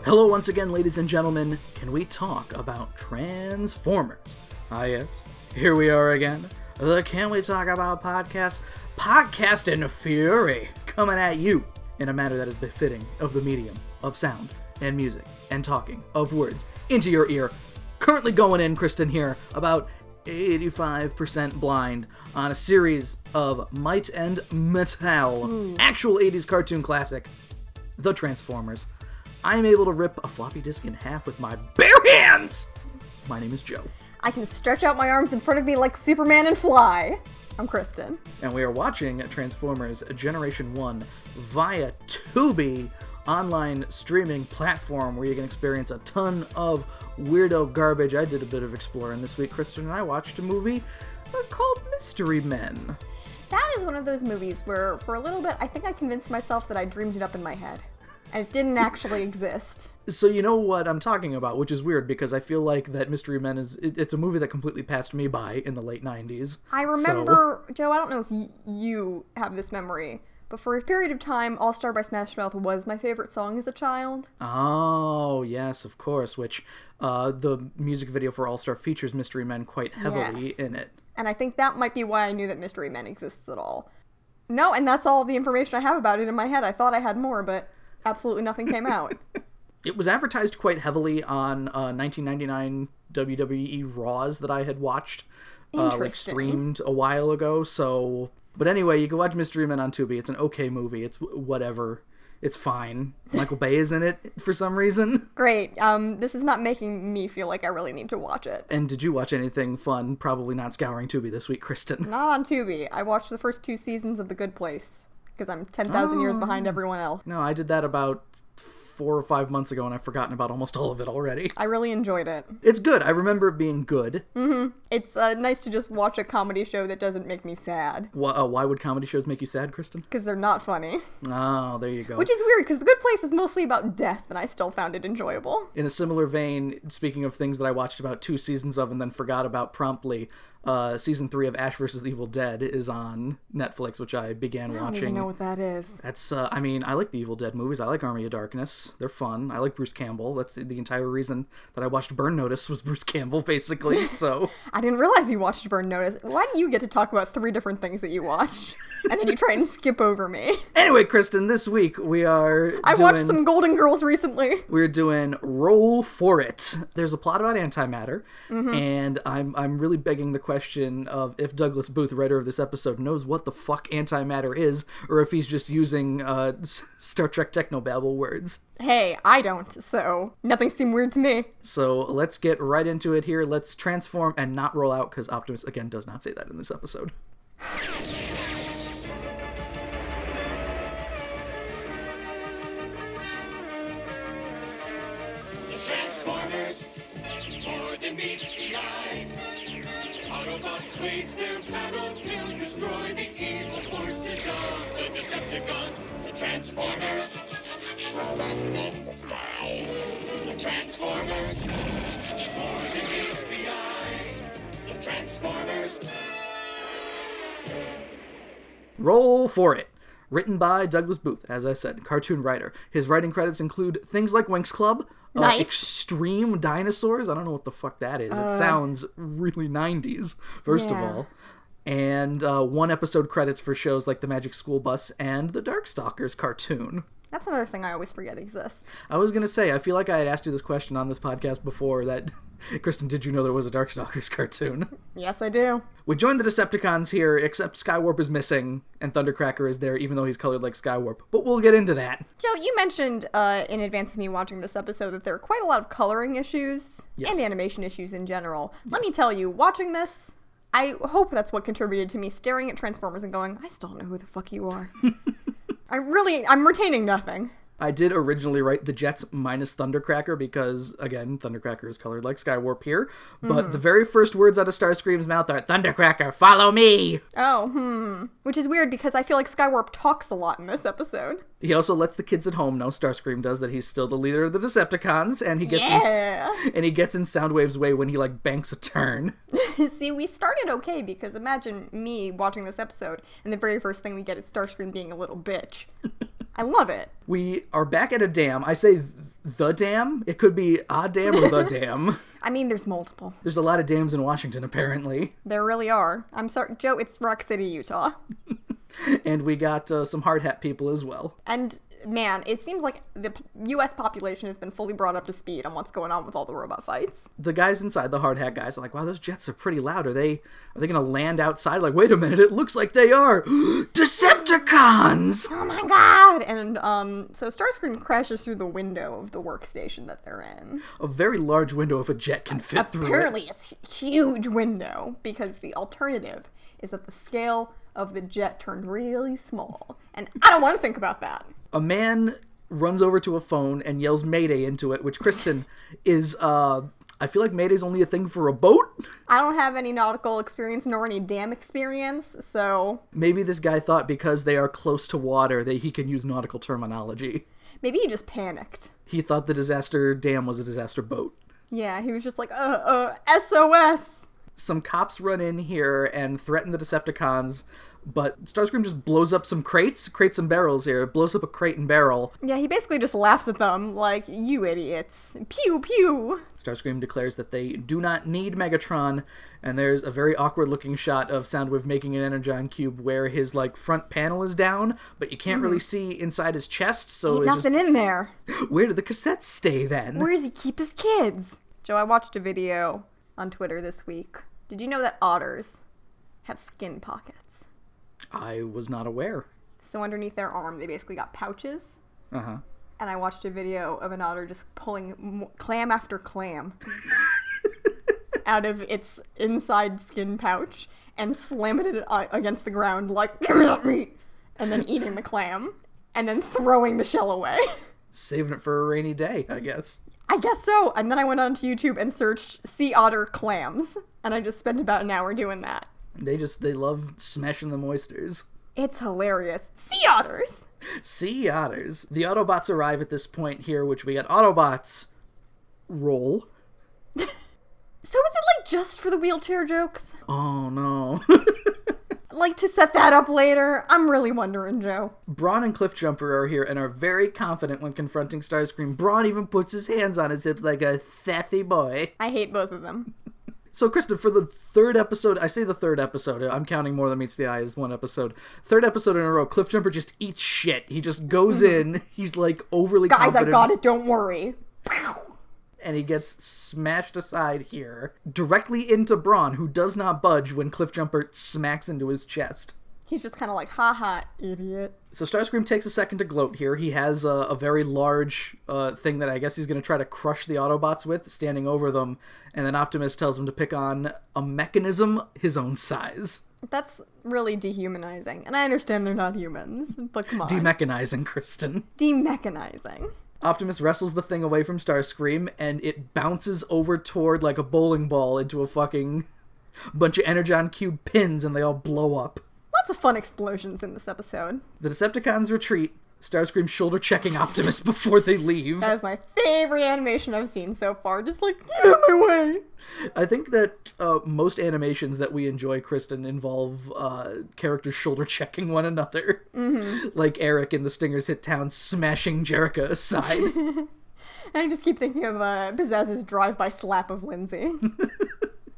Hello once again, ladies and gentlemen. Can we talk about Transformers? Ah, yes. Here we are again. The Can We Talk About podcast in fury, coming at you in a manner that is befitting of the medium of sound and music and talking of words into your ear. Currently going in, Kristen here, about 85% blind on a series of Might and Metal, actual 80s cartoon classic, The Transformers. I am able to rip a floppy disk in half with my bare hands! My name is Joe. I can stretch out my arms in front of me like Superman and fly. I'm Kristen. And we are watching Transformers Generation 1 via Tubi, online streaming platform where you can experience a ton of weirdo garbage. I did a bit of exploring this week, Kristen, and I watched a movie called Mystery Men. That is one of those movies where, for a little bit, I think I convinced myself that I dreamed it up in my head. And it didn't actually exist. So you know what I'm talking about, which is weird because I feel like that Mystery Men it's a movie that completely passed me by in the late 90s. I remember, Joe, I don't know if you have this memory, but for a period of time, All Star by Smash Mouth was my favorite song as a child. Oh, yes, of course, which the music video for All Star features Mystery Men quite heavily in it. And I think that might be why I knew that Mystery Men exists at all. No, and that's all the information I have about it in my head. I thought I had more, but absolutely nothing came out. It was advertised quite heavily on 1999 WWE Raws that I had watched, streamed a while ago. So, but anyway, you can watch Mystery Men on Tubi. It's an okay movie. It's whatever. It's fine. Michael Bay is in it for some reason. Great. This is not making me feel like I really need to watch it. And did you watch anything fun? Probably not scouring Tubi this week, Kristen. Not on Tubi. I watched the first 2 seasons of The Good Place because I'm 10,000 years behind everyone else. No, I did that about 4 or 5 months ago, and I've forgotten about almost all of it already. I really enjoyed it. It's good. I remember it being good. Mm-hmm. It's nice to just watch a comedy show that doesn't make me sad. Why would comedy shows make you sad, Kristen? Because they're not funny. Oh, there you go. Which is weird, because The Good Place is mostly about death, and I still found it enjoyable. In a similar vein, speaking of things that I watched about 2 seasons of and then forgot about promptly, season 3 of Ash vs. Evil Dead is on Netflix, which I began watching. I don't even know what that is. That's, I like the Evil Dead movies. I like Army of Darkness. They're fun. I like Bruce Campbell. That's the entire reason that I watched Burn Notice was Bruce Campbell, basically, so. I didn't realize you watched Burn Notice. Why do you get to talk about 3 different things that you watched? And then you try and skip over me. Anyway, Kristen, this week we are I watched some Golden Girls recently. We're doing Roll For It. There's a plot about antimatter, and I'm really begging the question of if Douglas Booth, writer of this episode, knows what the fuck antimatter is, or if he's just using Star Trek technobabble words. Hey, I don't, so nothing seemed weird to me. So let's get right into it here. Let's transform and not roll out, because Optimus, again, does not say that in this episode. Transformers, more than meets the eye. Autobots wage their battle to destroy the evil forces of the Decepticons. The Transformers, robots in disguise. The Transformers, more than meets the eye. The Transformers. Roll For It. Written by Douglas Booth, as I said, cartoon writer. His writing credits include things like Winx Club, nice. Extreme Dinosaurs, I don't know what the fuck that is. It sounds really 90s, first of all. And 1 episode credits for shows like The Magic School Bus and the Darkstalkers cartoon. That's another thing I always forget exists. I was going to say, I feel like I had asked you this question on this podcast before, that, Kristen, did you know there was a Darkstalkers cartoon? Yes, I do. We joined the Decepticons here, except Skywarp is missing, and Thundercracker is there, even though he's colored like Skywarp. But we'll get into that. Joe, you mentioned in advance of me watching this episode that there are quite a lot of coloring issues and animation issues in general. Let me tell you, watching this, I hope that's what contributed to me staring at Transformers and going, I still don't know who the fuck you are. I'm retaining nothing. I did originally write the Jets minus Thundercracker because, again, Thundercracker is colored like Skywarp here. But the very first words out of Starscream's mouth are, Thundercracker, follow me! Oh, Which is weird because I feel like Skywarp talks a lot in this episode. He also lets the kids at home know, Starscream does, that he's still the leader of the Decepticons, and he gets in Soundwave's way when he, banks a turn. See, we started okay because imagine me watching this episode and the very first thing we get is Starscream being a little bitch. I love it. We are back at a dam. I say the dam. It could be a dam or the dam. I mean, there's multiple. There's a lot of dams in Washington, apparently. There really are. I'm sorry, Joe, it's Rock City, Utah. And we got some hard hat people as well. And, man, it seems like the U.S. population has been fully brought up to speed on what's going on with all the robot fights. The guys inside, the hard hat guys, are like, wow, those jets are pretty loud. Are they going to land outside? Like, wait a minute, it looks like they are. Decepticons! Oh my god! And, so Starscream crashes through the window of the workstation that they're in. A very large window if a jet can fit through it. Apparently it's a huge window, because the alternative is that the scale of the jet turned really small. And I don't want to think about that. A man runs over to a phone and yells Mayday into it, which, Kristen, is, I feel like Mayday's only a thing for a boat? I don't have any nautical experience nor any dam experience, so... Maybe this guy thought because they are close to water that he can use nautical terminology. Maybe he just panicked. He thought the disaster dam was a disaster boat. Yeah, he was just like, SOS! Some cops run in here and threaten the Decepticons, but Starscream just blows up some crates and barrels here. Blows up a crate and barrel. Yeah, he basically just laughs at them like, you idiots. Pew, pew! Starscream declares that they do not need Megatron, and there's a very awkward-looking shot of Soundwave making an Energon cube where his, like, front panel is down, but you can't really see inside his chest, so... Ain't nothing in there. Where did the cassettes stay, then? Where does he keep his kids? Joe, I watched a video on Twitter this week. Did you know that otters have skin pockets? I was not aware. So underneath their arm, they basically got pouches. Uh-huh. And I watched a video of an otter just pulling clam after clam out of its inside skin pouch and slamming it against the ground like, give me that meat! And then eating the clam. And then throwing the shell away. Saving it for a rainy day, I guess. I guess so. And then I went onto YouTube and searched sea otter clams. And I just spent about an hour doing that. They love smashing them oysters. It's hilarious. Sea otters! Sea otters. The Autobots arrive at this point here, which we got Autobots roll. So is it like just for the wheelchair jokes? Oh no. Like to set that up later? I'm really wondering, Joe. Brawn and Cliffjumper are here and are very confident when confronting Starscream. Brawn even puts his hands on his hips like a sassy boy. I hate both of them. So, Kristen, for the third episode, I say the third episode, I'm counting More Than Meets the Eye as one episode. Third episode in a row, Cliffjumper just eats shit. He just goes in, he's like overly confident. Guys, I got it, don't worry. And he gets smashed aside here, directly into Brawn, who does not budge when Cliffjumper smacks into his chest. He's just kind of like, haha, idiot. So Starscream takes a second to gloat here. He has a very large thing that I guess he's going to try to crush the Autobots with, standing over them. And then Optimus tells him to pick on a mechanism his own size. That's really dehumanizing. And I understand they're not humans, but come on. Demechanizing, Kristen. Demechanizing. Optimus wrestles the thing away from Starscream, and it bounces over toward, like a bowling ball, into a fucking bunch of Energon Cube pins, and they all blow up. Lots of fun explosions in this episode. The Decepticons retreat, Starscream shoulder-checking Optimus before they leave. That is my favorite animation I've seen so far. Just like, get out of my way! I think that most animations that we enjoy, Kristen, involve characters shoulder-checking one another. Mm-hmm. Like Eric in The Stingers Hit Town smashing Jerica aside. I just keep thinking of Bizzazz's drive-by slap of Lindsay.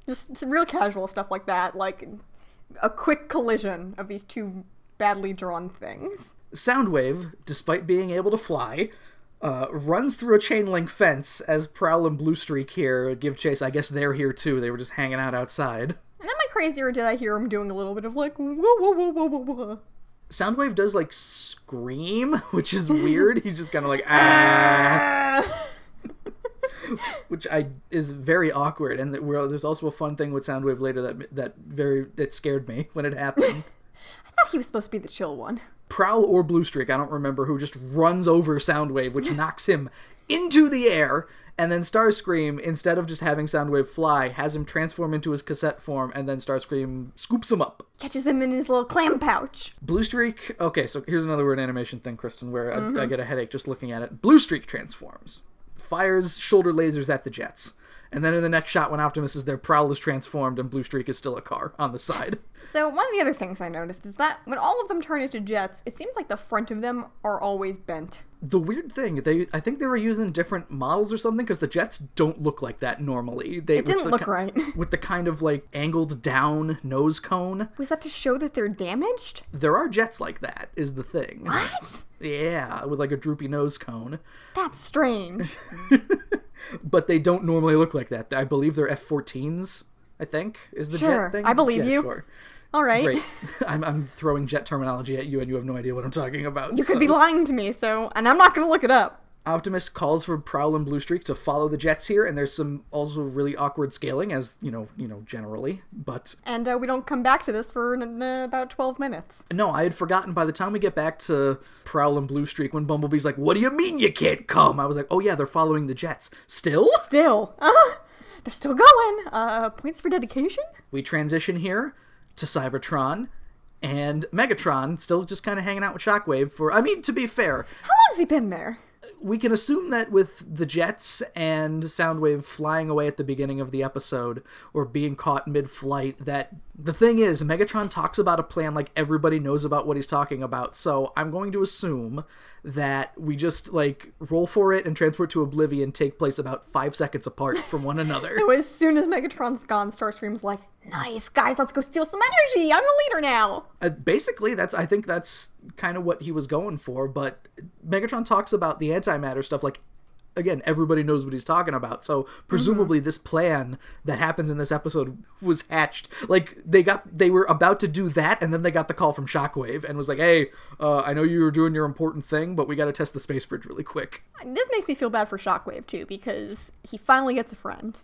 Just real casual stuff like that, like a quick collision of these two badly drawn things. Soundwave, despite being able to fly, runs through a chain link fence as Prowl and Bluestreak here give chase. I guess they're here too. They were just hanging out outside. And am I crazy, or did I hear him doing a little bit of like, whoa, whoa, whoa, whoa, whoa, whoa? Soundwave does like scream, which is weird. He's just kind of like, ah. Which is very awkward, and there's also a fun thing with Soundwave later that scared me when it happened. I thought he was supposed to be the chill one. Prowl or Bluestreak, I don't remember who, just runs over Soundwave, which knocks him into the air, and then Starscream, instead of just having Soundwave fly, has him transform into his cassette form, and then Starscream scoops him up. Catches him in his little clam pouch. Bluestreak, okay, so here's another weird animation thing, Kristen, where I get a headache just looking at it. Bluestreak transforms. Fires shoulder lasers at the jets. And then in the next shot, when Optimus is there, Prowl is transformed and Bluestreak is still a car on the side. So one of the other things I noticed is that when all of them turn into jets, it seems like the front of them are always bent. The weird thing, I think they were using different models or something, because the jets don't look like that normally. It didn't look right. With the kind of, like, angled down nose cone. Was that to show that they're damaged? There are jets like that, is the thing. What? Yeah, with, like, a droopy nose cone. That's strange. But they don't normally look like that. I believe they're F-14s, I think, is the jet thing. I believe you. Sure. All right. Great. I'm throwing jet terminology at you, and you have no idea what I'm talking about. You could be lying to me, and I'm not going to look it up. Optimus calls for Prowl and Bluestreak to follow the jets here, and there's some also really awkward scaling, as, generally, but... And we don't come back to this for about 12 minutes. No, I had forgotten by the time we get back to Prowl and Bluestreak, when Bumblebee's like, what do you mean you can't come? I was like, oh yeah, they're following the jets. Still? Still. They're still going. Points for dedication? We transition here to Cybertron, and Megatron still just kind of hanging out with Shockwave to be fair. How long has he been there? We can assume that with the jets and Soundwave flying away at the beginning of the episode, or being caught mid-flight, that the thing is, Megatron talks about a plan like everybody knows about what he's talking about, so I'm going to assume that we just, roll for it and transport to Oblivion take place about 5 seconds apart from one another. So as soon as Megatron's gone, Starscream's like, nice, guys, let's go steal some energy! I'm the leader now! Basically, I think that's kind of what he was going for, but Megatron talks about the antimatter stuff again, everybody knows what he's talking about, so presumably this plan that happens in this episode was hatched. They were about to do that, and then they got the call from Shockwave, and was like, hey, I know you were doing your important thing, but we gotta test the space bridge really quick. This makes me feel bad for Shockwave, too, because he finally gets a friend.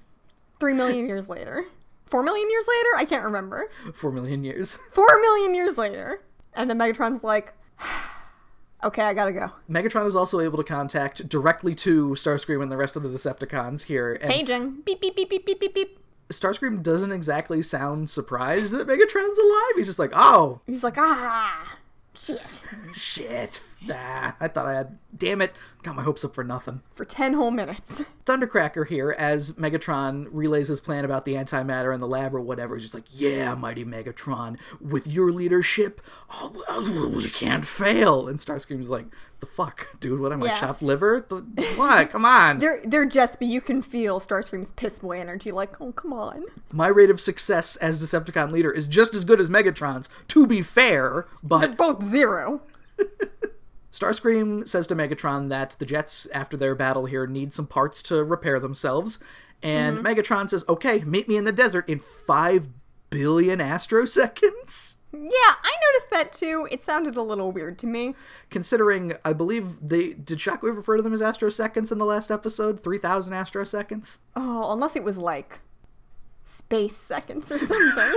3 million years later. 4 million years later? I can't remember. 4 million years. 4 million years later. And then Megatron's like... Okay, I gotta go. Megatron is also able to contact directly to Starscream and the rest of the Decepticons here. And paging. Beep, beep, beep, beep, beep, beep, beep. Starscream doesn't exactly sound surprised that Megatron's alive. He's just like, oh. He's like, shit. Shit. I thought I had... Damn it. Got my hopes up for nothing. For 10 whole minutes. Thundercracker here, as Megatron relays his plan about the antimatter in the lab or whatever. He's just like, yeah, mighty Megatron, with your leadership, you can't fail. And Starscream's like, the fuck, dude? What am I, chopped liver? What? Come on. They're jets, but you can feel Starscream's piss boy energy, like, oh, come on. My rate of success as Decepticon leader is just as good as Megatron's, to be fair, but... They're both 0. Starscream says to Megatron that the jets, after their battle here, need some parts to repair themselves, and Megatron says, okay, meet me in the desert in 5 billion astroseconds? Yeah, I noticed that too. It sounded a little weird to me. Considering, I believe, did Shockwave refer to them as astroseconds in the last episode? 3,000 astroseconds? Oh, unless it was space seconds or something.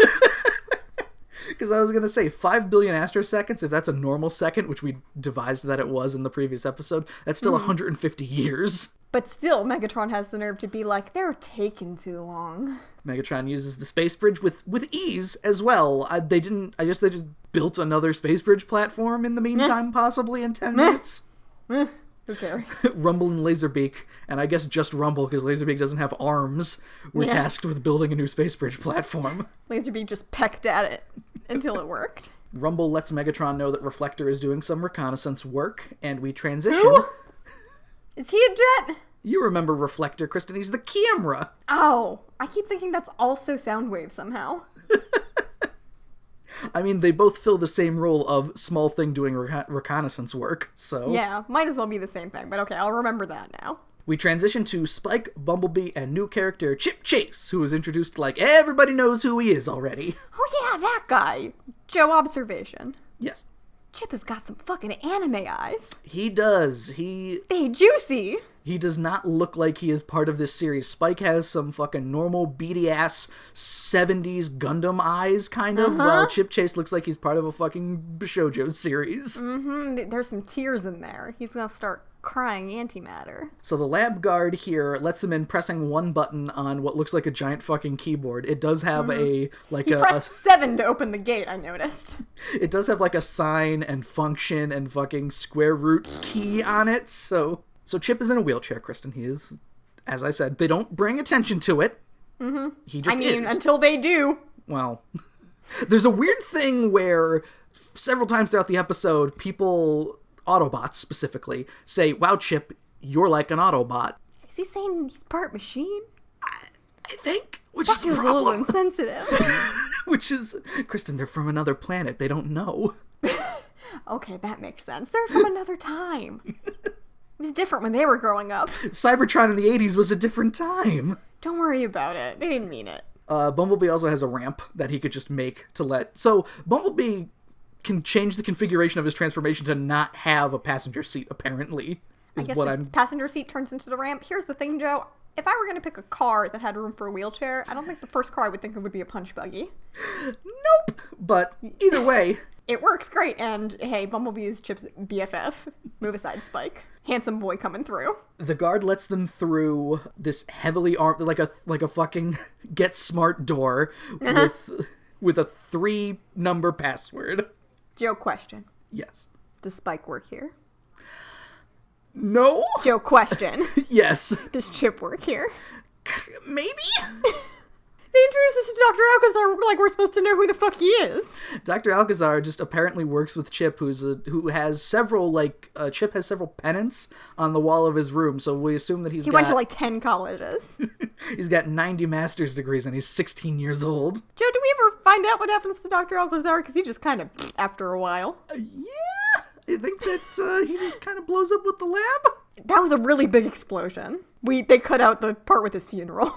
Because I was going to say, 5 billion astroseconds, if that's a normal second, which we devised that it was in the previous episode, that's still 150 years. But still, Megatron has the nerve to be like, they're taking too long. Megatron uses the space bridge with ease as well. I guess they just built another space bridge platform in the meantime, possibly in 10 minutes. Who cares? Rumble and Laserbeak, and I guess just Rumble, because Laserbeak doesn't have arms, were tasked with building a new space bridge platform. Laserbeak just pecked at it until it worked. Rumble lets Megatron know that Reflector is doing some reconnaissance work, and we transition... Who? Is he a jet? You remember Reflector, Kristen. He's the camera. Oh, I keep thinking that's also Soundwave somehow. I mean, they both fill the same role of small thing doing reconnaissance work, so... Yeah, might as well be the same thing, but okay, I'll remember that now. We transition to Spike, Bumblebee, and new character Chip Chase, who was introduced like everybody knows who he is already. Oh yeah, that guy. Joe Observation. Yes. Chip has got some fucking anime eyes. He does. They juicy. He does not look like he is part of this series. Spike has some fucking normal beady-ass 70s Gundam eyes, kind of, while Chip Chase looks like he's part of a fucking Bishoujo series. Mm-hmm. There's some tears in there. He's gonna start crying antimatter. So the lab guard here lets him in pressing one button on what looks like a giant fucking keyboard. It does have he pressed 7 to open the gate, I noticed. It does have like a sign and function and fucking square root key on it, So Chip is in a wheelchair, Kristen. He is, as I said, they don't bring attention to it. Mm-hmm. He just is. Until they do. Well, there's a weird thing where several times throughout the episode, people Autobots specifically, say, wow, Chip, you're like an Autobot. Is he saying he's part machine? I think, which is a a problem. little insensitive. Which is, Kristen, they're from another planet. They don't know. Okay, that makes sense. They're from another time. It was different when they were growing up. Cybertron in the 80s was a different time. Don't worry about it. They didn't mean it. Bumblebee also has a ramp that he could just make to let... So, Bumblebee can change the configuration of his transformation to not have a passenger seat, apparently. I guess the passenger seat turns into the ramp. Here's the thing, Joe. If I were going to pick a car that had room for a wheelchair, I don't think the first car I would think of would be a punch buggy. Nope. But either way... It works great, and hey, Bumblebee is Chip's BFF. Move aside, Spike. Handsome boy coming through. The guard lets them through this heavily armed, like a fucking Get Smart door with a 3-number password. Joe, question. Yes. Does Spike work here? No. Joe, question. Yes. Does Chip work here? Maybe? They introduced us to Dr. Alcazar like we're supposed to know who the fuck he is. Dr. Alcazar just apparently works with Chip, who has several, Chip has several pennants on the wall of his room, so we assume that he went to 10 colleges. He's got 90 master's degrees and he's 16 years old. Joe, do we ever find out what happens to Dr. Alcazar? Because he just kind of, after a while. Yeah, I think that he just kind of blows up with the lab. That was a really big explosion. They cut out the part with his funeral.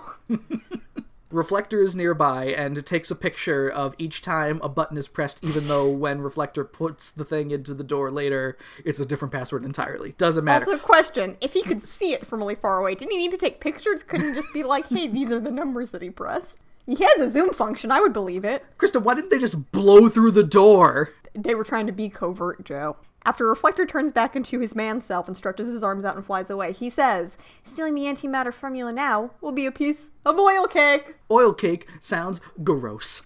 Reflector is nearby and takes a picture of each time a button is pressed, even though when Reflector puts the thing into the door later, it's a different password entirely. Doesn't matter. Also, question, if he could see it from really far away, didn't he need to take pictures? Couldn't he just be like, hey, these are the numbers that he pressed? He has a zoom function, I would believe it. Krista, why didn't they just blow through the door? They were trying to be covert, Joe. After Reflector turns back into his man self and stretches his arms out and flies away, he says, stealing the antimatter formula now will be a piece of oil cake. Oil cake sounds gross.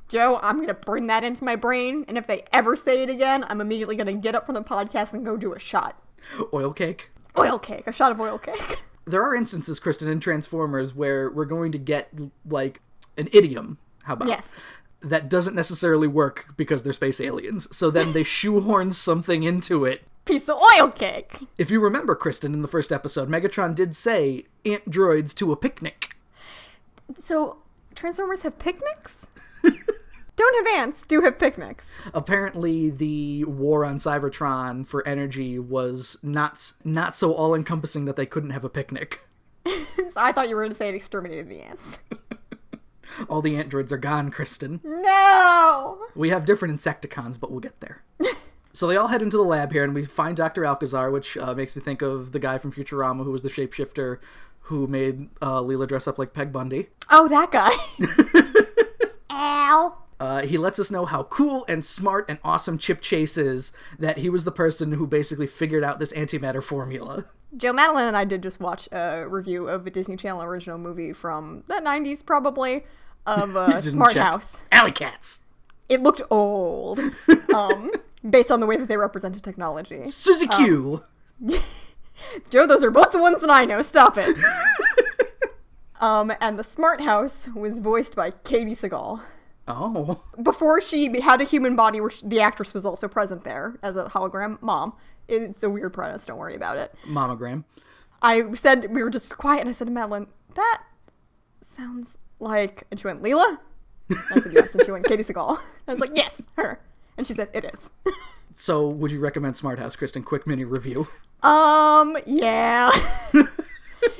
Joe, I'm going to bring that into my brain, and if they ever say it again, I'm immediately going to get up from the podcast and go do a shot. Oil cake? Oil cake. A shot of oil cake. There are instances, Kristen, in Transformers where we're going to get, an idiom. How about? Yes. That doesn't necessarily work because they're space aliens. So then they shoehorn something into it. Piece of oil cake. If you remember, Kristen, in the first episode, Megatron did say, ant droids to a picnic. So, Transformers have picnics? Don't have ants, do have picnics. Apparently, the war on Cybertron for energy was not so all-encompassing that they couldn't have a picnic. So I thought you were going to say it exterminated the ants. All the androids are gone, Kristen. No! We have different Insecticons, but we'll get there. So they all head into the lab here, and we find Dr. Alcazar, which makes me think of the guy from Futurama who was the shapeshifter who made Leela dress up like Peg Bundy. Oh, that guy. Ow. He lets us know how cool and smart and awesome Chip Chase is, that he was the person who basically figured out this antimatter formula. Joe, Madeline and I did just watch a review of a Disney Channel original movie from the 90s, probably, of Smart House. Alley Cats. It looked old, based on the way that they represented technology. Suzy Q. Joe, those are both the ones that I know. Stop it. And the Smart House was voiced by Katie Seagal. Oh. Before she had a human body, where the actress was also present there as a hologram mom. It's a weird premise, don't worry about it. Momogram. I said, we were just quiet, and I said to Madeline, that sounds like... And she went, Leela? I said, yes. And she went, Katie Seagal. I was like, yes, her. And she said, it is. So, would you recommend Smart House, Kristen? Quick mini review. Yeah.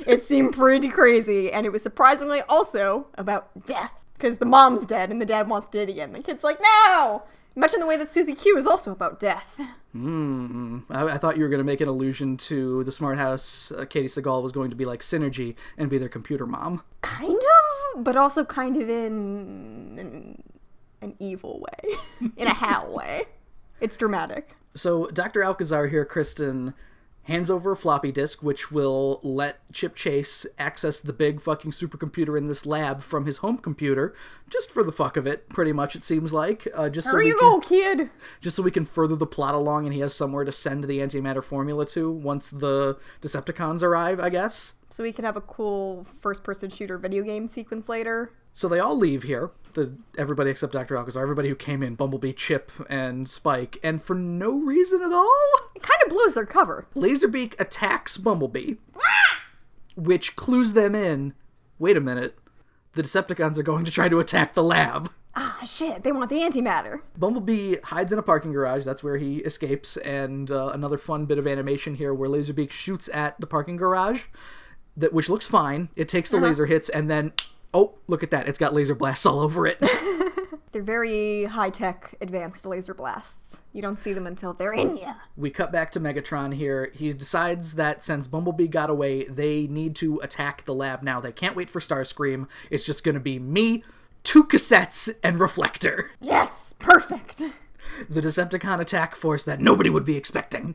It seemed pretty crazy, and it was surprisingly also about death. Because the mom's dead, and the dad wants to do it again. The kid's like, no! Much in the way that Suzy Q is also about death. I thought you were going to make an allusion to the Smart House. Katie Seagal was going to be like Synergy and be their computer mom. Kind of, but also kind of in an evil way. In a Hal way. It's dramatic. So Dr. Alcazar here, Kristen, hands over a floppy disk, which will let Chip Chase access the big fucking supercomputer in this lab from his home computer, just for the fuck of it, pretty much, it seems like. Go, kid! Just so we can further the plot along, and he has somewhere to send the antimatter formula to once the Decepticons arrive, I guess. So we can have a cool first-person shooter video game sequence later. So they all leave here. Everybody except Dr. Alcazar, everybody who came in, Bumblebee, Chip, and Spike, and for no reason at all, It kind of blows their cover. Laserbeak attacks Bumblebee, which clues them in, wait a minute, the Decepticons are going to try to attack the lab. Ah, shit, they want the antimatter. Bumblebee hides in a parking garage, that's where he escapes, and another fun bit of animation here where Laserbeak shoots at the parking garage, which looks fine. It takes the laser hits, and then, oh, look at that, it's got laser blasts all over it. They're very high-tech, advanced laser blasts. You don't see them until they're in you. We cut back to Megatron here. He decides that since Bumblebee got away, they need to attack the lab now. They can't wait for Starscream. It's just going to be me, 2 cassettes, and Reflector. Yes, perfect. The Decepticon attack force that nobody would be expecting.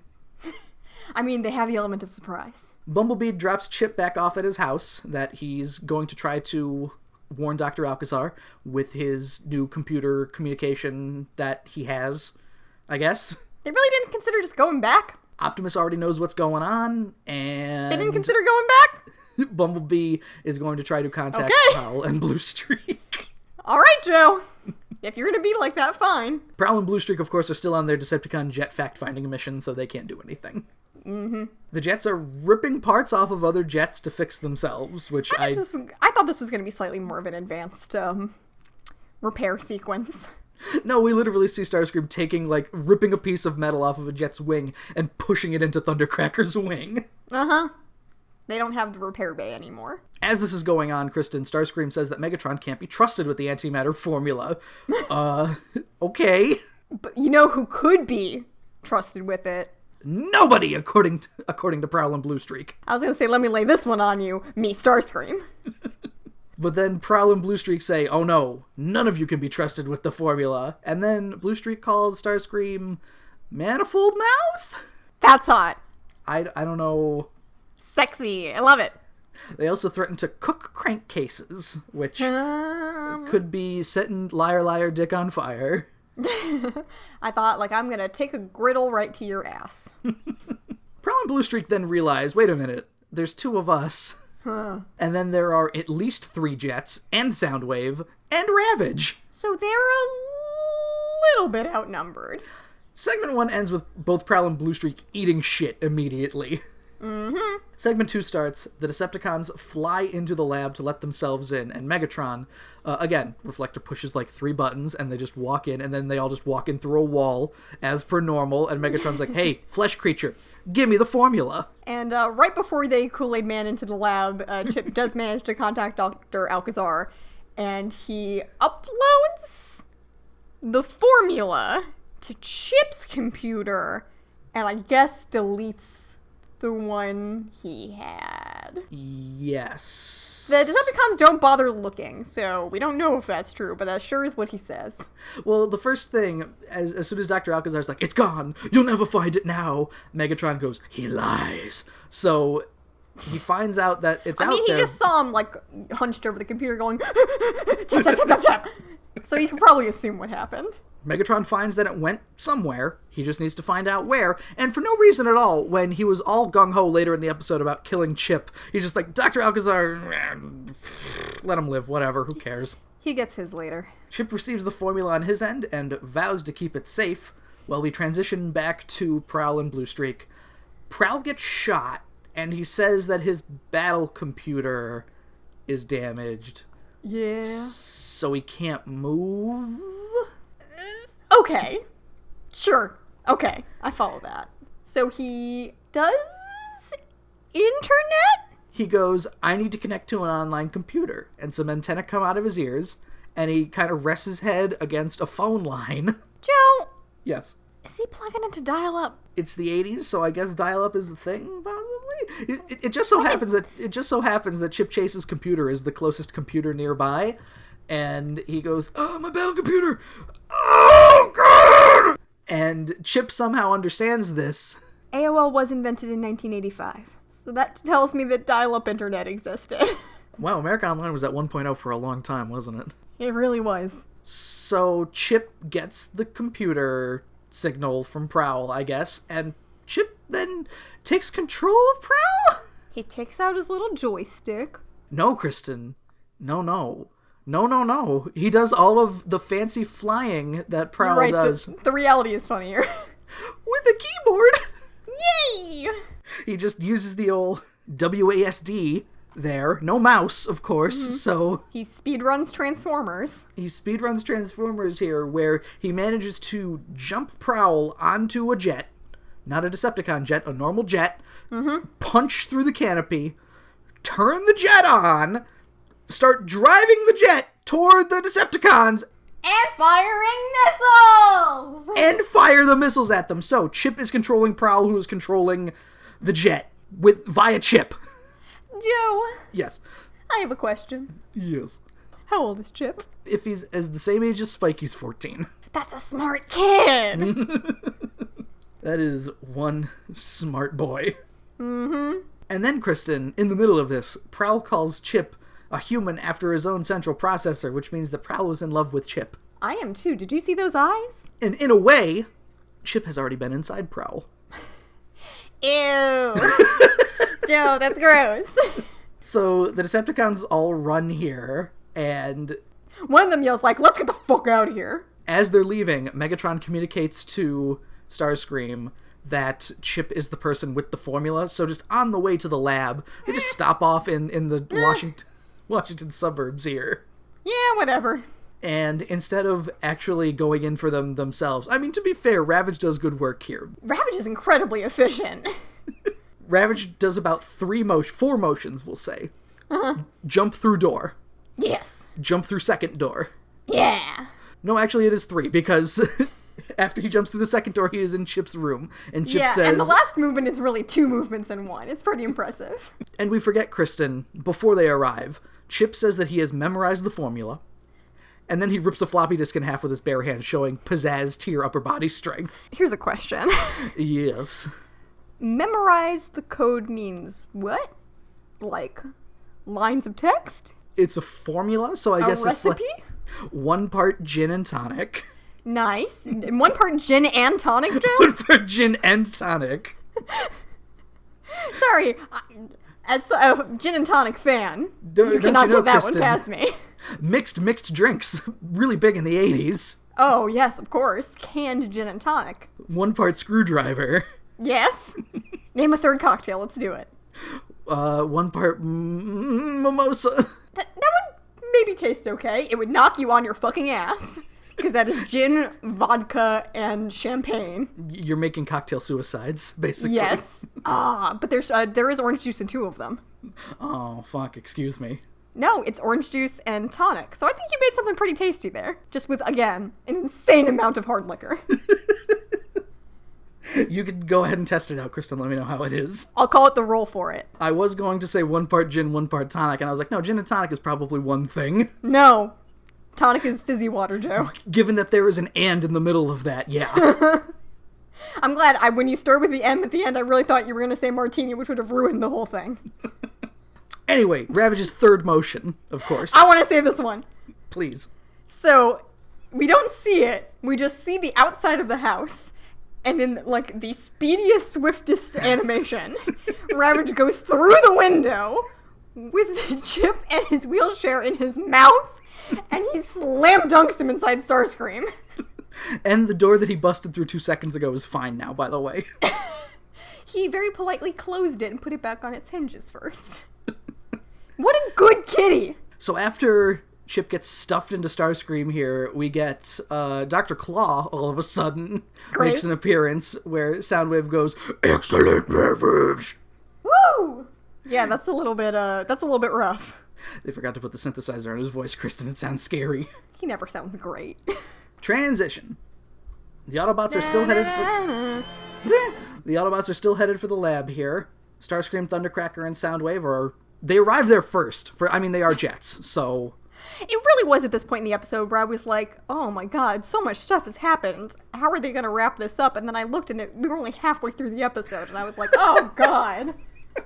I mean, they have the element of surprise. Bumblebee drops Chip back off at his house that he's going to try to warn Dr. Alcazar with his new computer communication that he has, I guess. They really didn't consider just going back? Optimus already knows what's going on, and... They didn't consider going back? Bumblebee is going to try to contact Prowl and Bluestreak. All right, Joe. If you're going to be like that, fine. Prowl and Bluestreak, of course, are still on their Decepticon jet fact-finding mission, so they can't do anything. Mm-hmm. The jets are ripping parts off of other jets to fix themselves, which I thought this was going to be slightly more of an advanced repair sequence. No, we literally see Starscream ripping a piece of metal off of a jet's wing and pushing it into Thundercracker's wing. Uh-huh. They don't have the repair bay anymore. As this is going on, Kristen, Starscream says that Megatron can't be trusted with the antimatter formula. Okay. But you know who could be trusted with it? Nobody, according to Prowl and Bluestreak. I was going to say, let me lay this one on you, me, Starscream. But then Prowl and Bluestreak say, oh no, none of you can be trusted with the formula. And then Bluestreak calls Starscream Manifold Mouth? That's hot. I don't know. Sexy. I love it. They also threaten to cook crankcases, which could be setting Liar Liar Dick on fire. I thought, I'm going to take a griddle right to your ass. Prowl and Bluestreak then realize, wait a minute, there's 2 of us. Huh. And then there are at least 3 jets, and Soundwave, and Ravage. So they're a little bit outnumbered. Segment 1 ends with both Prowl and Bluestreak eating shit immediately. Mm-hmm. Segment 2 starts, the Decepticons fly into the lab to let themselves in, and Megatron, again, Reflector pushes 3 buttons, and they just walk in, and then they all just walk in through a wall, as per normal, and Megatron's like, hey, flesh creature, give me the formula. And right before they Kool-Aid Man into the lab, Chip does manage to contact Dr. Alcazar, and he uploads the formula to Chip's computer, and I guess deletes the one he had. Yes. The Decepticons don't bother looking, so we don't know if that's true, but that sure is what he says. Well, the first thing, as soon as Dr. Alcazar's like, it's gone, you'll never find it now, Megatron goes, he lies. So he finds out that it's out there. He just saw him, hunched over the computer going, tap, tap, tap, tap, tap. So you can probably assume what happened. Megatron finds that it went somewhere. He just needs to find out where. And for no reason at all, when he was all gung-ho later in the episode about killing Chip, he's just like, Dr. Alcazar, let him live, whatever, who cares? He gets his later. Chip receives the formula on his end and vows to keep it safe, while we transition back to Prowl and Bluestreak. Prowl gets shot, and he says that his battle computer is damaged. Yeah. So he can't move? Okay. Sure. Okay. I follow that. So he does internet? He goes, I need to connect to an online computer. And some antenna come out of his ears, and he kind of rests his head against a phone line. Joe! Yes. Is he plugging into dial-up? It's the 80s, so I guess dial-up is the thing, possibly? It just so happens that Chip Chase's computer is the closest computer nearby, and he goes, oh, my battle computer! Oh, God! And Chip somehow understands this. AOL was invented in 1985, so that tells me that dial-up internet existed. Wow, America Online was at 1.0 for a long time, wasn't it? It really was. So Chip gets the computer signal from Prowl, I guess, and Chip then takes control of Prowl? He takes out his little joystick. No, Kristen. No. No. He does all of the fancy flying that Prowl does. The reality is funnier. With a keyboard! Yay! He just uses the old WASD there. No mouse, of course, so... He speedruns Transformers. He speedruns Transformers here, where he manages to jump Prowl onto a jet. Not a Decepticon jet, a normal jet. Punch through the canopy. Turn the jet on. Start driving the jet toward the Decepticons. And firing missiles! And fire the missiles at them. So, Chip is controlling Prowl, who is controlling the jet via Chip. Joe. Yes. I have a question. Yes. How old is Chip? If he's as the same age as Spike, he's 14. That's a smart kid! That is one smart boy. And then, Kristen, in the middle of this, Prowl calls Chip a human after his own central processor, which means that Prowl is in love with Chip. I am too. Did you see those eyes? And in a way, Chip has already been inside Prowl. Ew. Joe, that's gross. So the Decepticons all run here, and... one of them yells like, let's get the fuck out of here. As they're leaving, Megatron communicates to Starscream that Chip is the person with the formula, so just on the way to the lab, they just stop off in the Washington suburbs here. Yeah, whatever. And instead of actually going in for them themselves, I mean, to be fair, Ravage does good work here. Ravage is incredibly efficient. Ravage does about 4 motions, we'll say. Jump through door. Yes. Jump through second door. Yeah. No, actually it is 3, because after he jumps through the second door, he is in Chip's room. And Chip says... and the last movement is really 2 movements in one. It's pretty impressive. And we forget, Kristen, before they arrive, Chip says that he has memorized the formula, and then he rips a floppy disk in half with his bare hand, showing pizzazz tier upper body strength. Here's a question. Yes. Memorize the code means what? Like, lines of text? It's a formula, so I guess recipe? It's like 1 part gin and tonic. Nice. 1 part gin and tonic, Joe? 1 part gin and tonic. Sorry, as a gin and tonic fan, you cannot get that one past me. Mixed drinks, really big in the 80s. Oh, yes, of course. Canned gin and tonic. 1 part screwdriver. Yes. Name a third cocktail, let's do it. 1 part mimosa. That would maybe taste okay. It would knock you on your fucking ass. Because that is gin, vodka, and champagne. You're making cocktail suicides, basically. Yes. But there is orange juice in 2 of them. Oh, fuck, excuse me. No, it's orange juice and tonic. So I think you made something pretty tasty there. Just with, again, an insane amount of hard liquor. You could go ahead and test it out, Kristen. Let me know how it is. I'll call it the roll for it. I was going to say 1 part gin, 1 part tonic, and I was like, no, gin and tonic is probably one thing. No. Tonic is fizzy water, Joe. Given that there is an and in the middle of that, yeah. I'm glad when you started with the M at the end, I really thought you were going to say martini, which would have ruined the whole thing. Anyway, Ravage's 3rd motion, of course. I want to say this one. Please. So, we don't see it. We just see the outside of the house. And in, like, the speediest, swiftest animation, Ravage goes through the window with the Chip and his wheelchair in his mouth, and he slam dunks him inside Starscream. And the door that he busted through 2 seconds ago is fine now, by the way. He very politely closed it and put it back on its hinges first. What a good kitty! So after Chip gets stuffed into Starscream here, we get Dr. Claw all of a sudden makes an appearance where Soundwave goes, "Excellent, Ravage!" Woo! Yeah, that's a little bit rough. They forgot to put the synthesizer on his voice, Kristen. It sounds scary. He never sounds great. Transition. The Autobots are still headed for the lab here. Starscream, Thundercracker, and Soundwave they arrived there first. They are jets, so... It really was at this point in the episode where I was like, oh my god, so much stuff has happened. How are they going to wrap this up? And then I looked and we were only halfway through the episode, and I was like, oh god. I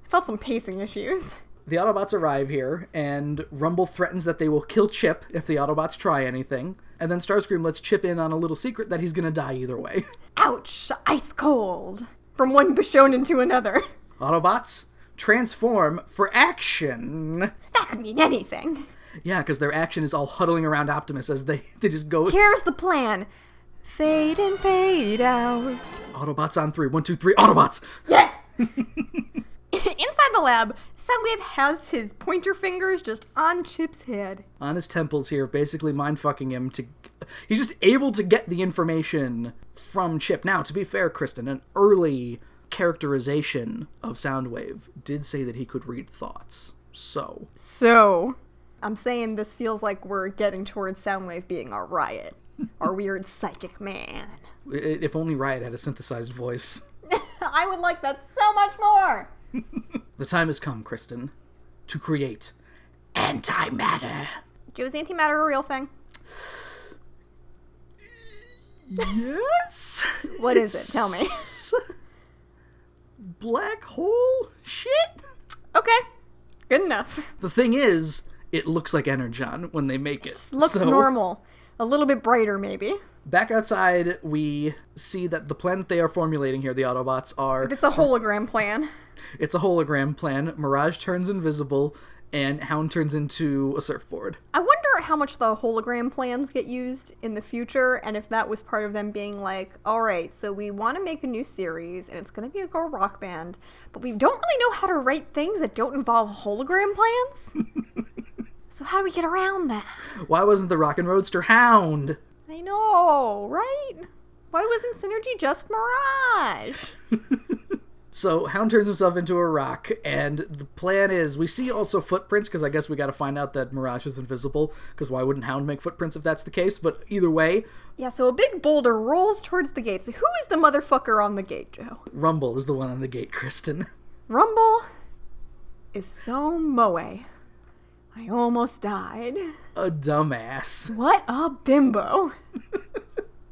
felt some pacing issues. The Autobots arrive here, and Rumble threatens that they will kill Chip if the Autobots try anything. And then Starscream lets Chip in on a little secret that he's going to die either way. Ouch, ice cold. From one Bishounen to another. Autobots, transform for action. That could mean anything. Yeah, because their action is all huddling around Optimus as they just go... Here's the plan. Fade in, fade out. Autobots on 3. 1, 2, 3, Autobots! Yeah! Inside the lab, Soundwave has his pointer fingers just on Chip's head. On his temples here, basically mind-fucking him to... He's just able to get the information from Chip. Now, to be fair, Kristen, an early characterization of Soundwave did say that he could read thoughts. So, I'm saying this feels like we're getting towards Soundwave being our Riot. Our weird psychic man. If only Riot had a synthesized voice. I would like that so much more! The time has come, Kristen, to create antimatter. Joe, is antimatter a real thing? Yes? What is it? Tell me. Black hole shit? Okay. Good enough. The thing is, it looks like Energon when they make it. Just looks normal. A little bit brighter, maybe. Back outside, we see that the plan that they are formulating here, the Autobots, are... It's a hologram plan. It's a hologram plan. Mirage turns invisible, and Hound turns into a surfboard. I wonder how much the hologram plans get used in the future, and if that was part of them being like, alright, so we want to make a new series, and it's going to be a girl rock band, but we don't really know how to write things that don't involve hologram plans? So how do we get around that? Why wasn't the Rockin' Roadster Hound? I know, right? Why wasn't Synergy just Mirage? So, Hound turns himself into a rock, and the plan is, we see also footprints, because I guess we gotta find out that Mirage is invisible, because why wouldn't Hound make footprints if that's the case? But either way... Yeah, so a big boulder rolls towards the gate. So who is the motherfucker on the gate, Joe? Rumble is the one on the gate, Kristen. Rumble is so moe. I almost died. A dumbass. What a bimbo.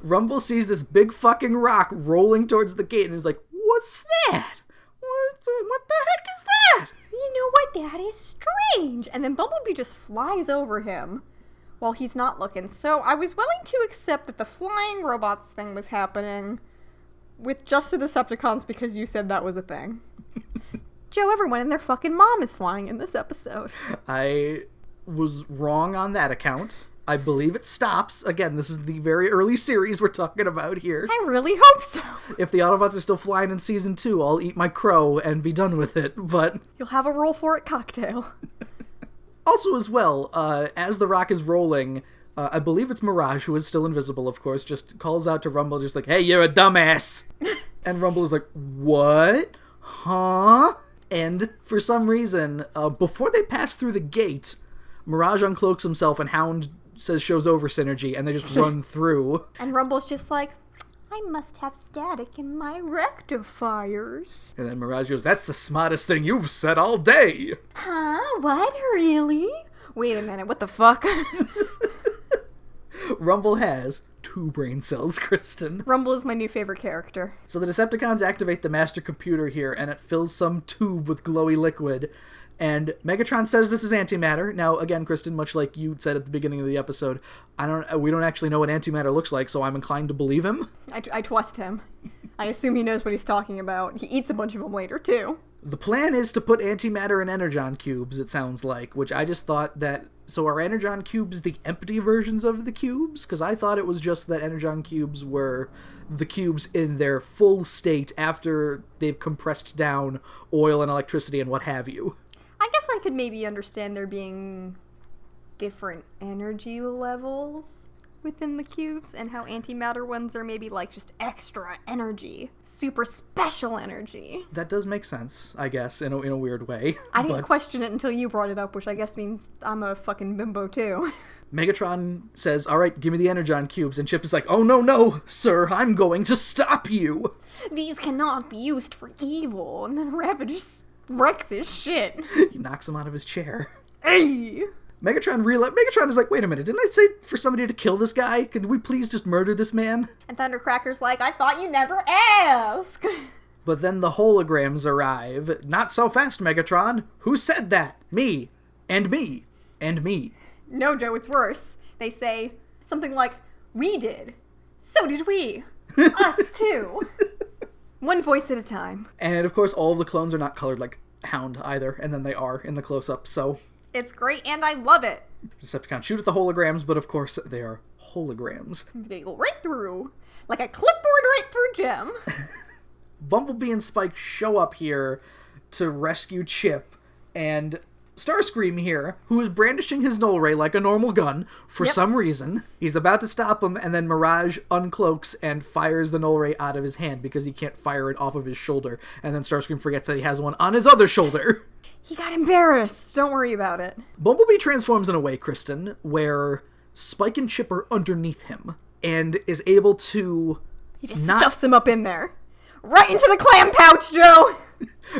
Rumble sees this big fucking rock rolling towards the gate, and is like, what's that? What the heck is that? You know what? That is strange. And then Bumblebee just flies over him while he's not looking. So I was willing to accept that the flying robots thing was happening with just the Decepticons because you said that was a thing. Joe, everyone and their fucking mom is flying in this episode. I was wrong on that account. I believe it stops. Again, this is the very early series we're talking about here. I really hope so. If the Autobots are still flying in Season 2, I'll eat my crow and be done with it, but... You'll have a roll for it cocktail. Also, as well, as the rock is rolling, I believe it's Mirage, who is still invisible, of course, just calls out to Rumble, just like, hey, you're a dumbass! And Rumble is like, what? Huh? And for some reason, before they pass through the gate, Mirage uncloaks himself and Hound shows over Synergy, and they just run through. And Rumble's just like, I must have static in my rectifiers. And then Mirage goes, that's the smartest thing you've said all day! Huh? What? Really? Wait a minute, what the fuck? Rumble has 2 brain cells, Kristen. Rumble is my new favorite character. So the Decepticons activate the master computer here, and it fills some tube with glowy liquid. And Megatron says this is antimatter. Now, again, Kristen, much like you said at the beginning of the episode, we don't actually know what antimatter looks like, so I'm inclined to believe him. I trust him. I assume he knows what he's talking about. He eats a bunch of them later, too. The plan is to put antimatter in energon cubes, it sounds like, which I just thought that... So are energon cubes the empty versions of the cubes? Because I thought it was just that energon cubes were the cubes in their full state after they've compressed down oil and electricity and what have you. I guess I could maybe understand there being different energy levels within the cubes and how antimatter ones are maybe like just extra energy, super special energy. That does make sense, I guess, in a weird way. I didn't question it until you brought it up, which I guess means I'm a fucking bimbo too. Megatron says, alright, give me the energon cubes, and Chip is like, oh no, sir, I'm going to stop you. These cannot be used for evil. And then Ravage just wrecks his shit. He knocks him out of his chair. Hey! Megatron is like, wait a minute, didn't I say for somebody to kill this guy? Could we please just murder this man? And Thundercracker's like, I thought you never asked. But then the holograms arrive. Not so fast, Megatron. Who said that? Me. And me. And me. No, Joe, it's worse. They say something like, we did. So did we. Us too. One voice at a time. And of course, all of the clones are not colored like Hound either, and then they are in the close-up, so It's great, and I love it. Decepticons shoot at the holograms, but of course they are holograms. They go right through, like a clipboard right through Jim. Bumblebee and Spike show up here to rescue Chip, and Starscream here, who is brandishing his null ray like a normal gun for some reason. He's about to stop him, and then Mirage uncloaks and fires the null ray out of his hand because he can't fire it off of his shoulder. And then Starscream forgets that he has one on his other shoulder. He got embarrassed. Don't worry about it. Bumblebee transforms in a way, Kristen, where Spike and Chip are underneath him and is able to... He just stuffs him up in there. Right into the clam pouch, Joe!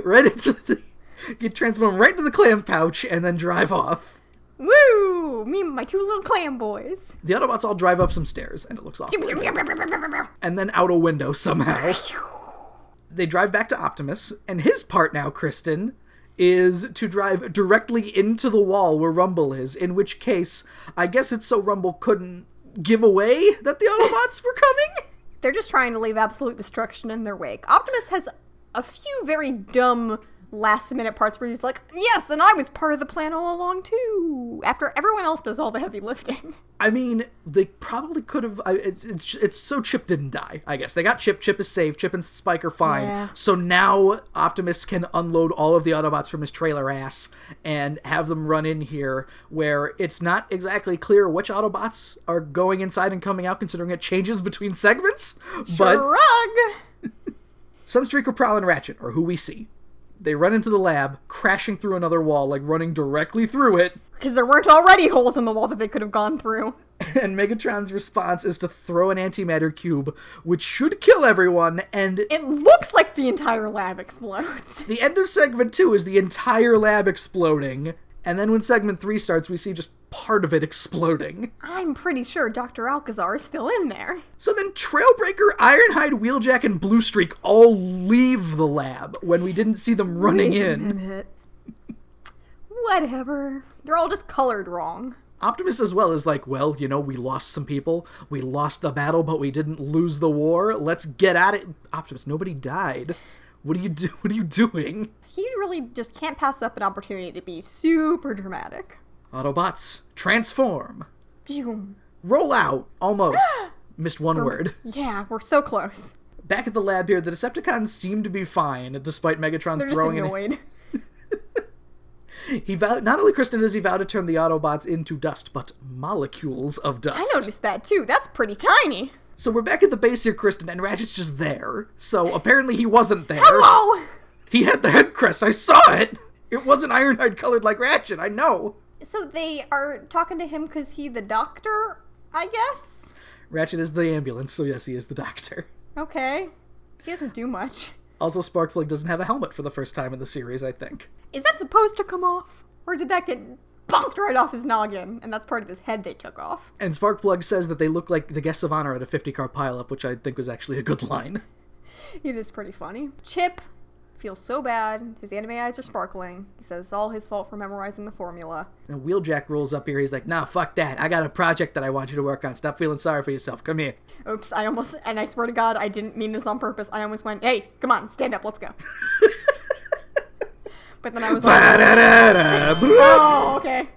Right into the... Get transformed right into the clam pouch and then drive off. Woo! Me and my two little clam boys. The Autobots all drive up some stairs, and it looks awesome. And then out a window somehow. They drive back to Optimus, and his part now, Kristen, is to drive directly into the wall where Rumble is, in which case, I guess it's so Rumble couldn't give away that the Autobots were coming? They're just trying to leave absolute destruction in their wake. Optimus has a few very dumb last-minute parts where he's like, yes, and I was part of the plan all along, too, after everyone else does all the heavy lifting. I mean, they probably could have... It's so Chip didn't die, I guess. They got Chip. Chip is safe. Chip and Spike are fine. Yeah. So now Optimus can unload all of the Autobots from his trailer ass and have them run in here, where it's not exactly clear which Autobots are going inside and coming out, considering it changes between segments. Shrug! Sunstreaker, Prowl, and Ratchet are who we see. They run into the lab, crashing through another wall, like running directly through it. Because there weren't already holes in the wall that they could have gone through. And Megatron's response is to throw an antimatter cube, which should kill everyone, and... It looks like the entire lab explodes. The end of segment 2 is the entire lab exploding, and then when segment 3 starts, we see just part of it exploding. I'm pretty sure Dr. Alcazar is still in there. So then Trailbreaker, Ironhide, Wheeljack, and Bluestreak all leave the lab when we didn't see them running in. Whatever. They're all just colored wrong. Optimus as well is like, well, you know, we lost some people. We lost the battle, but we didn't lose the war. Let's get at it. Optimus, nobody died. What are you doing? He really just can't pass up an opportunity to be super dramatic. Autobots, transform. Boom. Roll out. Almost. Missed one word. Yeah, we're so close. Back at the lab here, the Decepticons seem to be fine, despite Megatron They're throwing just annoyed. He vowed, not only, Kristen, does he vow to turn the Autobots into dust, but molecules of dust. I noticed that too. That's pretty tiny. So we're back at the base here, Kristen, and Ratchet's just there. So apparently he wasn't there. Hello! He had the head crest. I saw it. It wasn't Ironhide colored like Ratchet. I know. So they are talking to him because he's the doctor, I guess? Ratchet is the ambulance, so yes, he is the doctor. Okay. He doesn't do much. Also, Sparkplug doesn't have a helmet for the first time in the series, I think. Is that supposed to come off? Or did that get bumped right off his noggin, and that's part of his head they took off? And Sparkplug says that they look like the guests of honor at a 50-car pileup, which I think was actually a good line. It is pretty funny. Chip feels so bad. His anime eyes are sparkling. He says it's all his fault for memorizing the formula. And Wheeljack rolls up here. He's like, nah, fuck that. I got a project that I want you to work on. Stop feeling sorry for yourself. Come here. Oops, and I swear to God, I didn't mean this on purpose. I almost went, hey, come on, stand up, let's go. But then I was like, oh, okay.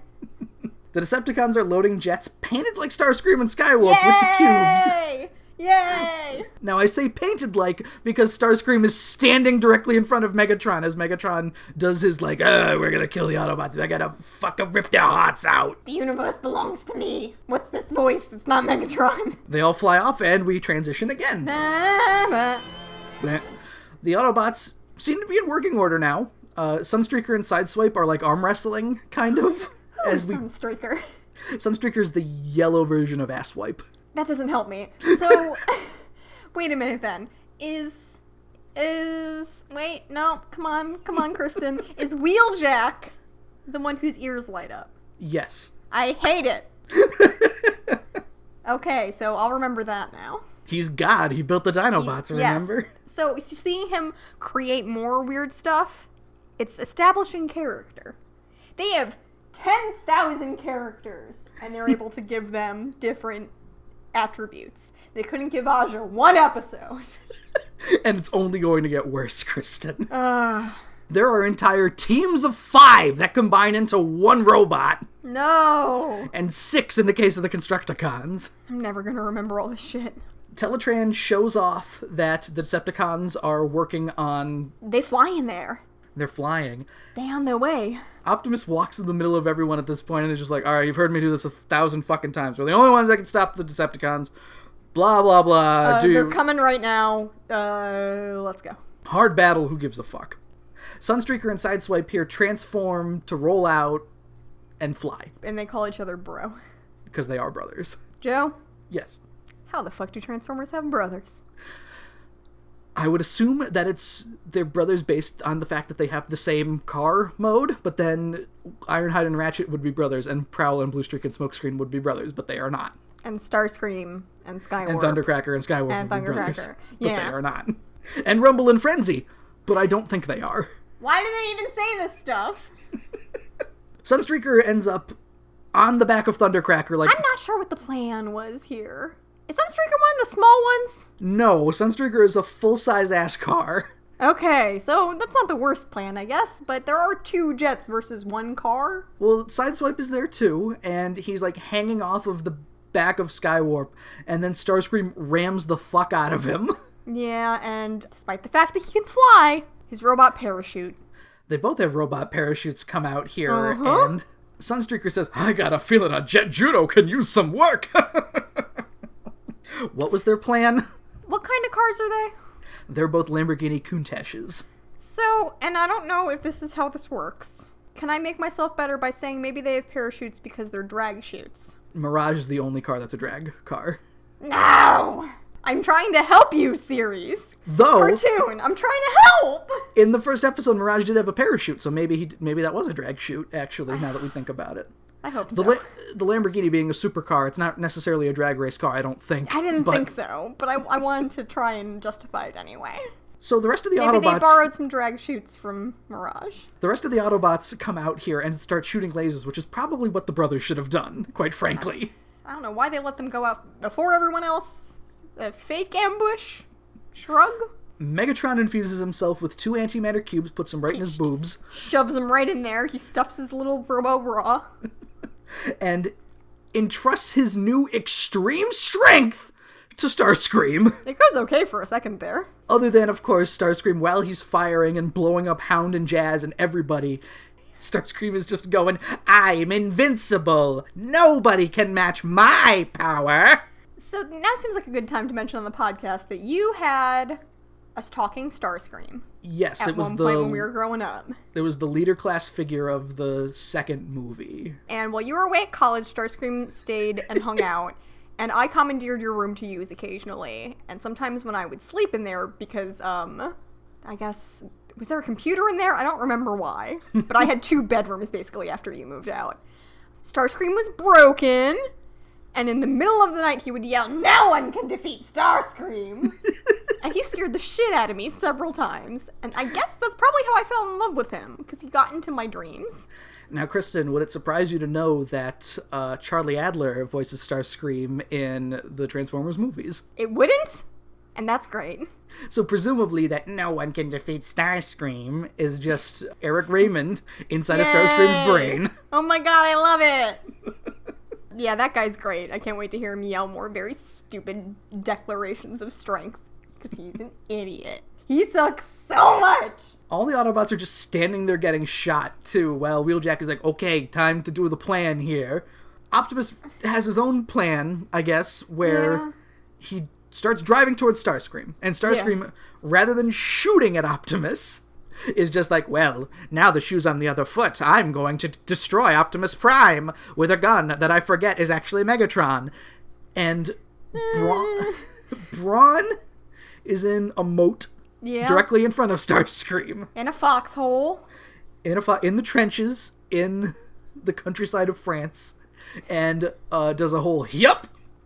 The Decepticons are loading jets painted like Starscream and Skywolf with the cubes. Yay! Now, I say painted like because Starscream is standing directly in front of Megatron as Megatron does his, like, we're gonna kill the Autobots. I gotta fucking rip their hearts out. The universe belongs to me. What's this voice? It's not Megatron. They all fly off, and we transition again. The Autobots seem to be in working order now. Sunstreaker and Sideswipe are, like, arm wrestling, kind of. Sunstreaker? Sunstreaker's the yellow version of Asswipe. That doesn't help me. So, wait a minute then. Wait, no, come on, Kristen. Is Wheeljack the one whose ears light up? Yes. I hate it. Okay, so I'll remember that now. He's God. He built the Dinobots, remember? Yes. So, seeing him create more weird stuff, it's establishing character. They have 10,000 characters, and they're able to give them different attributes. They couldn't give Aja one episode. And it's only going to get worse, Kristen. There are entire teams of 5 that combine into one robot. No! And 6 in the case of the Constructicons. I'm never gonna remember all this shit. Teletran shows off that the Decepticons are working on... They fly in there. They're flying. They on their way. Optimus walks in the middle of everyone at this point and is just like, alright, you've heard me do this 1,000 fucking times. We're the only ones that can stop the Decepticons. Blah, blah, blah. They're coming right now. Let's go. Hard battle, who gives a fuck? Sunstreaker and Sideswipe here transform to roll out and fly. And they call each other bro. Because they are brothers. Joe? Yes. How the fuck do Transformers have brothers? I would assume that they're brothers based on the fact that they have the same car mode, but then Ironhide and Ratchet would be brothers, and Prowl and Bluestreak and Smokescreen would be brothers, but they are not. And Starscream and Skywarp. And Thundercracker and Skywarp and would be brothers, Thundercracker. but they are not. And Rumble and Frenzy, but I don't think they are. Why do they even say this stuff? Sunstreaker ends up on the back of Thundercracker like... I'm not sure what the plan was here. Is Sunstreaker one of the small ones? No, Sunstreaker is a full-size ass car. Okay, so that's not the worst plan, I guess, but there are 2 jets versus 1 car. Well, Sideswipe is there too, and he's like hanging off of the back of Skywarp, and then Starscream rams the fuck out of him. Yeah, and despite the fact that he can fly, his robot parachute. They both have robot parachutes come out here, and Sunstreaker says, I got a feeling a Jet Judo can use some work. What was their plan? What kind of cars are they? They're both Lamborghini Countaches. So, and I don't know if this is how this works. Can I make myself better by saying maybe they have parachutes because they're drag chutes? Mirage is the only car that's a drag car. No! I'm trying to help you, series. Though... Cartoon, I'm trying to help! In the first episode, Mirage did have a parachute, so maybe that was a drag chute, actually, now that we think about it. I hope so. The Lamborghini being a supercar, it's not necessarily a drag race car, I don't think. I didn't think so, but I wanted to try and justify it anyway. So the rest of the Maybe Autobots... they borrowed some drag chutes from Mirage. The rest of the Autobots come out here and start shooting lasers, which is probably what the brothers should have done, quite frankly. I don't know why they let them go out before everyone else. A fake ambush? Shrug? Megatron infuses himself with 2 antimatter cubes, puts them right in his boobs. Shoves them right in there. He stuffs his little robo bra. And entrusts his new extreme strength to Starscream. It goes okay for a second there. Other than, of course, Starscream, while he's firing and blowing up Hound and Jazz and everybody, Starscream is just going, I'm invincible! Nobody can match my power! So now seems like a good time to mention on the podcast that you had us talking Starscream. Yes, at it was one point when we were growing up. It was the leader class figure of the second movie. And while you were away at college, Starscream stayed and hung out, and I commandeered your room to use occasionally. And sometimes when I would sleep in there because, I guess, was there a computer in there? I don't remember why. But I had 2 bedrooms basically after you moved out. Starscream was broken. And in the middle of the night, he would yell, "No one can defeat Starscream!" And he scared the shit out of me several times. And I guess that's probably how I fell in love with him, because he got into my dreams. Now, Kristen, would it surprise you to know that Charlie Adler voices Starscream in the Transformers movies? It wouldn't? And that's great. So presumably that no one can defeat Starscream is just Eric Raymond inside of Starscream's brain. Oh my god, I love it! Yeah, that guy's great. I can't wait to hear him yell more very stupid declarations of strength. Because he's an idiot. He sucks so much! All the Autobots are just standing there getting shot, too, while Wheeljack is like, okay, time to do the plan here. Optimus has his own plan, I guess, where he starts driving towards Starscream. And Starscream, rather than shooting at Optimus, is just like, well, now the shoe's on the other foot. I'm going to destroy Optimus Prime with a gun that I forget is actually Megatron. And Brawn is in a moat directly in front of Starscream. In a foxhole. In the trenches in the countryside of France. And does a whole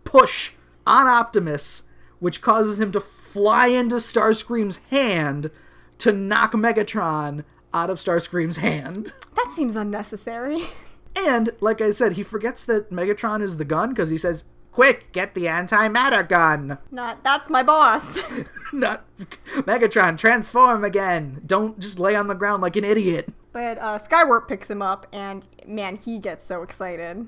push on Optimus, which causes him to fly into Starscream's hand to knock Megatron out of Starscream's hand. That seems unnecessary. And, like I said, he forgets that Megatron is the gun because he says, quick, get the antimatter gun. That's my boss. Not Megatron, transform again. Don't just lay on the ground like an idiot. But Skywarp picks him up, and man, he gets so excited.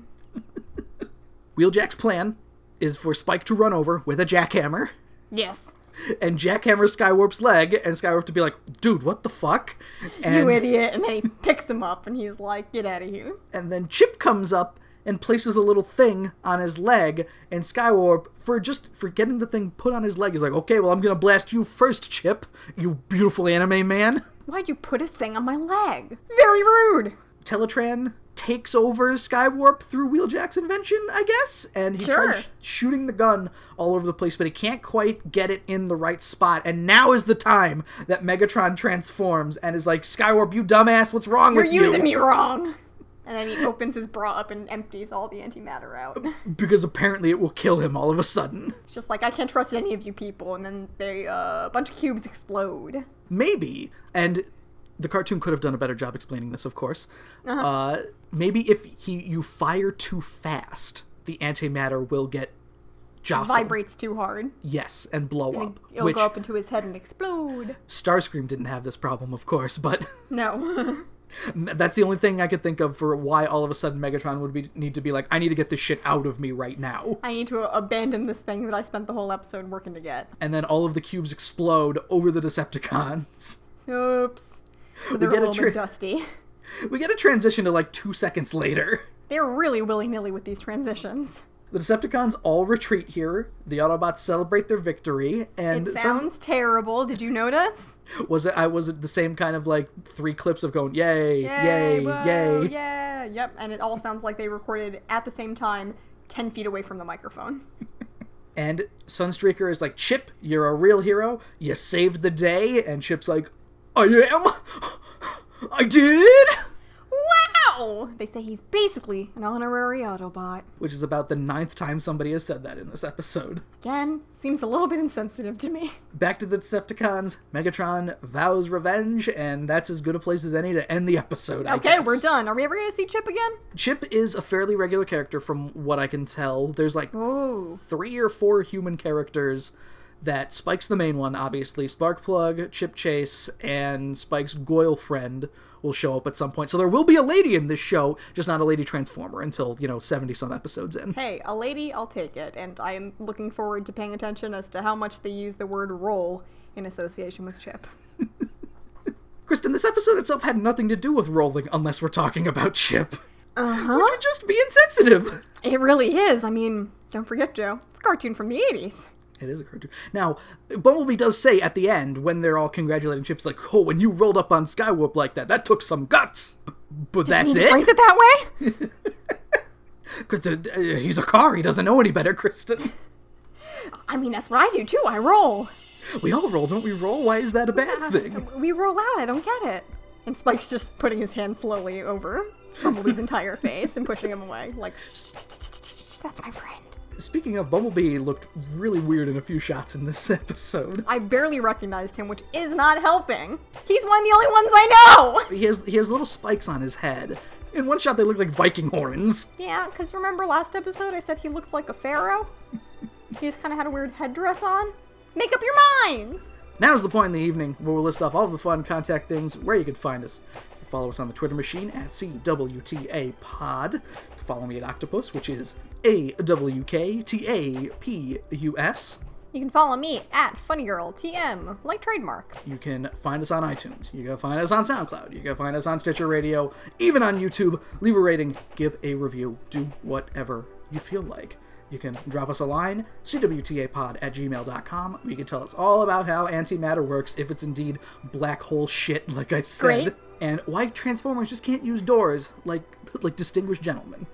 Wheeljack's plan is for Spike to run over with a jackhammer. Yes. And jackhammer Skywarp's leg, and Skywarp to be like, dude, what the fuck? And, you idiot. And then he picks him up, and he's like, get out of here. And then Chip comes up and places a little thing on his leg, and Skywarp, for getting the thing put on his leg, is like, okay, well, I'm gonna blast you first, Chip, you beautiful anime man. Why'd you put a thing on my leg? Very rude. Teletran takes over Skywarp through Wheeljack's invention, I guess, and he tries shooting the gun all over the place, but he can't quite get it in the right spot, and now is the time that Megatron transforms and is like, Skywarp, you dumbass, what's wrong with you? You're using me wrong. And then he opens his bra up and empties all the antimatter out. Because apparently it will kill him all of a sudden. It's just like, I can't trust any of you people, and then a bunch of cubes explode. Maybe, and the cartoon could have done a better job explaining this, of course. Uh-huh. Maybe if you fire too fast, the antimatter will get jostled. Vibrates too hard. Yes, and blow up. It'll go up into his head and explode. Starscream didn't have this problem, of course, but... No. That's the only thing I could think of for why all of a sudden Megatron would need to be like, I need to get this shit out of me right now. I need to abandon this thing that I spent the whole episode working to get. And then all of the cubes explode over the Decepticons. Oops. So they're a little bit dusty. We get a transition to like 2 seconds later. They're really willy-nilly with these transitions. The Decepticons all retreat here. The Autobots celebrate their victory, and it sounds terrible. Did you notice? Was it the same kind of like 3 clips of going yay, yay, whoa, yay? Yeah, yep. And it all sounds like they recorded at the same time, 10 feet away from the microphone. And Sunstreaker is like, Chip, you're a real hero. You saved the day. And Chip's like, I am. I did. Wow! They say he's basically an honorary Autobot. Which is about the 9th time somebody has said that in this episode. Again, seems a little bit insensitive to me. Back to the Decepticons, Megatron vows revenge, and that's as good a place as any to end the episode, I guess. We're done. Are we ever going to see Chip again? Chip is a fairly regular character from what I can tell. There's like 3 or 4 human characters that Spike's the main one, obviously. Sparkplug, Chip Chase, and Spike's Goyle friend will show up at some point. So there will be a lady in this show, just not a lady transformer until, 70-some episodes in. Hey, a lady, I'll take it. And I am looking forward to paying attention as to how much they use the word roll in association with Chip. Kristen, this episode itself had nothing to do with rolling unless we're talking about Chip. Uh-huh. Which would just be insensitive. It really is. I mean, don't forget, Joe. It's a cartoon from the 80s. It is a cartoon. Now, Bumblebee does say at the end, when they're all congratulating Chip's like, oh, when you rolled up on Skywarp like that took some guts. But Did that's you need it? to phrase it that way? Because he's a car. He doesn't know any better, Kristen. I mean, that's what I do, too. I roll. We all roll, don't we roll? Why is that a bad thing? We roll out. I don't get it. And Spike's just putting his hand slowly over Bumblebee's entire face and pushing him away. Like, shh, that's my friend. Speaking of, Bumblebee looked really weird in a few shots in this episode. I barely recognized him, which is not helping. He's one of the only ones I know! He has little spikes on his head. In one shot, they look like Viking horns. Yeah, because remember last episode I said he looked like a pharaoh? He just kind of had a weird headdress on? Make up your minds! Now's the point in the evening where we'll list off all the fun contact things where you can find us. Follow us on the Twitter machine at cwtapod. Follow me at Octopus, which is AWKTAPUS. You can follow me at FunnyGirlTM, like trademark. You can find us on iTunes. You can find us on SoundCloud. You can find us on Stitcher Radio, even on YouTube. Leave a rating, give a review, do whatever you feel like. You can drop us a line, cwtapod@gmail.com. You can tell us all about how antimatter works, if it's indeed black hole shit, like I said. Great. And why Transformers just can't use doors like distinguished gentlemen.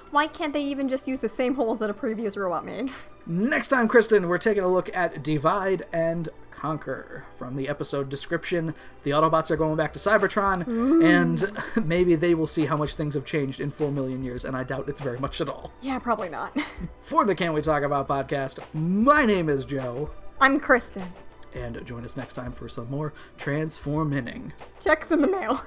Why can't they even just use the same holes that a previous robot made? Next time, Kristen, we're taking a look at Divide and Conquer. From the episode description, the Autobots are going back to Cybertron, and maybe they will see how much things have changed in 4 million years, and I doubt it's very much at all. Yeah, probably not. For the Can't We Talk About podcast, my name is Joe. I'm Kristen. And join us next time for some more Transforming. Checks in the mail.